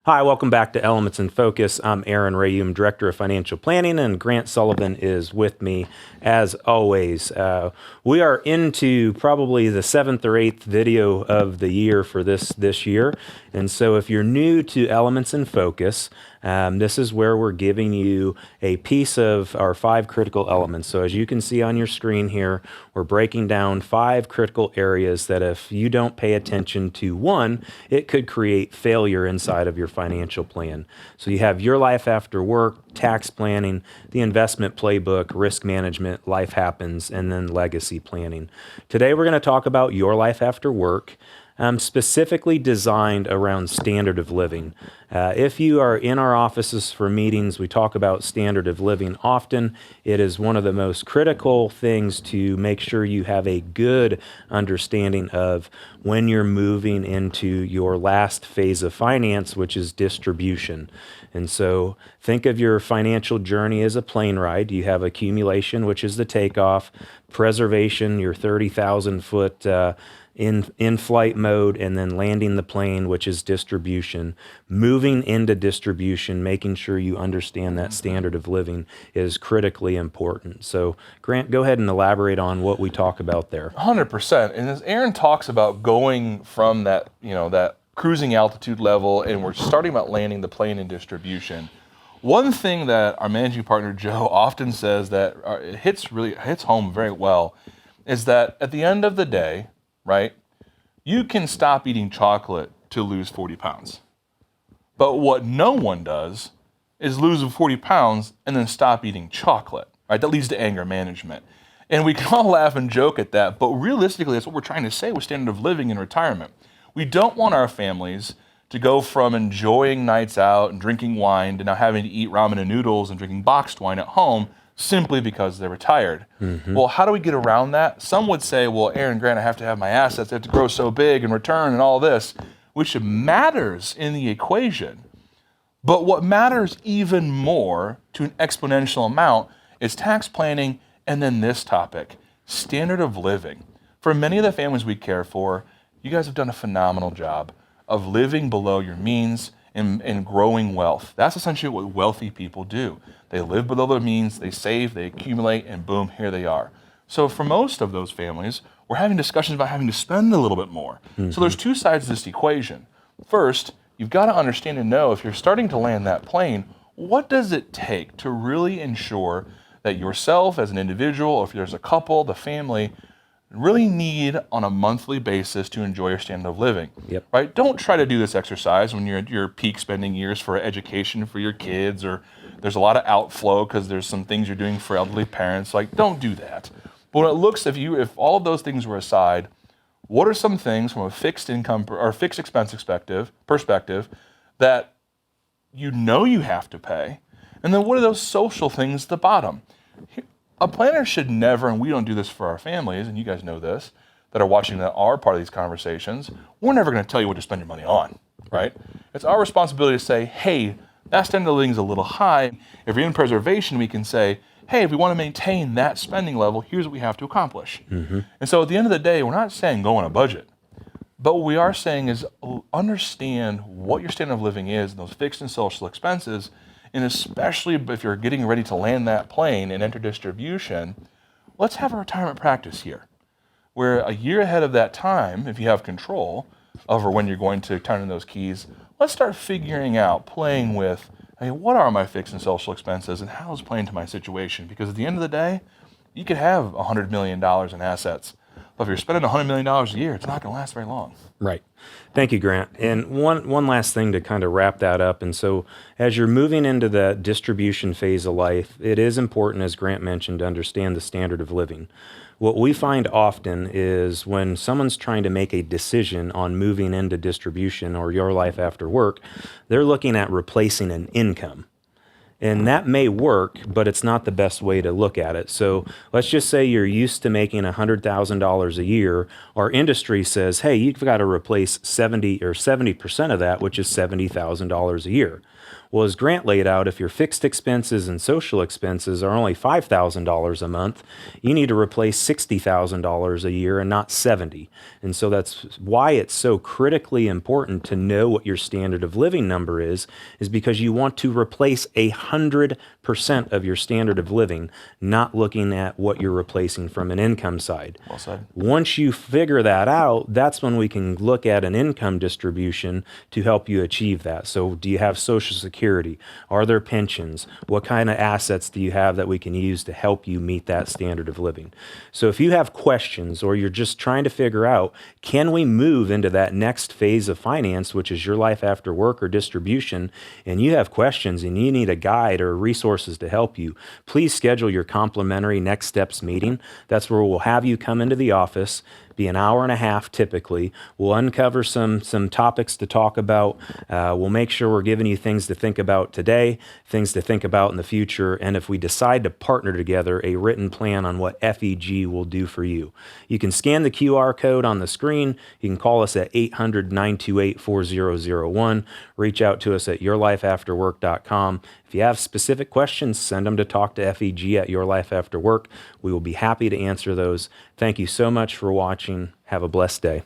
Hi, welcome back to Elements in Focus. I'm Aaron Rheaume, Director of Financial Planning, and Grant Soliven is with me as always. We are into probably the 7th or 8th video of the year for this year. And so if you're new to Elements in Focus, this is where we're giving you a piece of our 5 critical elements. So as you can see on your screen here, we're breaking down 5 critical areas that if you don't pay attention to one, it could create failure inside of your financial plan. So you have your life after work, tax planning, the investment playbook, risk management, life happens, and then legacy planning. Today we're going to talk about your life after work. Specifically designed around standard of living. If you are in our offices for meetings, we talk about standard of living often. It is one of the most critical things to make sure you have a good understanding of when you're moving into your last phase of finance, which is distribution. And so think of your financial journey as a plane ride. You have accumulation, which is the takeoff, preservation, your 30,000 foot in flight mode, and then landing the plane, which is distribution. Moving into distribution, making sure you understand that standard of living is critically important. So Grant, go ahead and elaborate on what we talk about there. 100%. And as Aaron talks about going from that, that cruising altitude level, and we're starting about landing the plane in distribution, one thing that our managing partner Joe often says that it hits home very well is that at the end of the day, right, you can stop eating chocolate to lose 40 pounds. But what no one does is lose 40 pounds and then stop eating chocolate, right? That leads to anger management. And we can all laugh and joke at that, but realistically, that's what we're trying to say with standard of living in retirement. We don't want our families to go from enjoying nights out and drinking wine to now having to eat ramen and noodles and drinking boxed wine at home simply because they're retired. Mm-hmm. Well, how do we get around that? Some would say, well, Aaron, Grant, I have to have my assets, they have to grow so big and return and all this, which matters in the equation. But what matters even more to an exponential amount is tax planning and then this topic, standard of living. For many of the families we care for, you guys have done a phenomenal job of living below your means and growing wealth. That's essentially what wealthy people do. They live below their means, they save, they accumulate, and boom, here they are. So for most of those families, we're having discussions about having to spend a little bit more. Mm-hmm. So there's two sides to this equation. First, you've got to understand and know if you're starting to land that plane, what does it take to really ensure that yourself as an individual, or if there's a couple, the family, really need on a monthly basis to enjoy your standard of living. Yep. Right? Don't try to do this exercise when you're at your peak spending years for education for your kids, or there's a lot of outflow because there's some things you're doing for elderly parents. Like, don't do that. But when it looks, if all of those things were aside, what are some things from a fixed income or fixed expense perspective that you have to pay? And then what are those social things at the bottom? A planner should never, and we don't do this for our families, and you guys know this, that are watching that are part of these conversations, we're never going to tell you what to spend your money on, right? It's our responsibility to say, hey, that standard of living is a little high. If you're in preservation, we can say, hey, if we want to maintain that spending level, here's what we have to accomplish. Mm-hmm. And so at the end of the day, we're not saying go on a budget, but what we are saying is understand what your standard of living is and those fixed and social expenses. And especially if you're getting ready to land that plane and enter distribution, let's have a retirement practice here, where a year ahead of that time, if you have control over when you're going to turn in those keys, let's start figuring out, playing with, hey, what are my fixed and social expenses and how is it playing to my situation? Because at the end of the day, you could have $100 million in assets, but if you're spending $100 million a year, it's not going to last very long. Right. Thank you, Grant. And one last thing to kind of wrap that up. And so as you're moving into the distribution phase of life, it is important, as Grant mentioned, to understand the standard of living. What we find often is when someone's trying to make a decision on moving into distribution or your life after work, they're looking at replacing an income. And that may work, but it's not the best way to look at it. So let's just say you're used to making $100,000 a year. Our industry says, hey, you've got to replace 70% of that, which is $70,000 a year. Well, as Grant laid out, if your fixed expenses and social expenses are only $5,000 a month, you need to replace $60,000 a year and not 70. And so that's why it's so critically important to know what your standard of living number is because you want to replace 100% of your standard of living, not looking at what you're replacing from an income side. Well said. Once you figure that out, that's when we can look at an income distribution to help you achieve that. So do you have Social Security? Are there pensions? What kind of assets do you have that we can use to help you meet that standard of living? So if you have questions or you're just trying to figure out, can we move into that next phase of finance, which is your life after work or distribution, and you have questions and you need a guide or resources to help you, please schedule your complimentary Next Steps meeting. That's where we'll have you come into the office, be an hour and a half typically. We'll uncover some topics to talk about. We'll make sure we're giving you things to think about today, things to think about in the future, and if we decide to partner together, a written plan on what FEG will do for you. You can scan the QR code on the screen. You can call us at 800-928-4001. Reach out to us at yourlifeafterwork.com. If you have specific questions, send them to talk to FEG at Your Life After Work. We will be happy to answer those. Thank you so much for watching. Have a blessed day.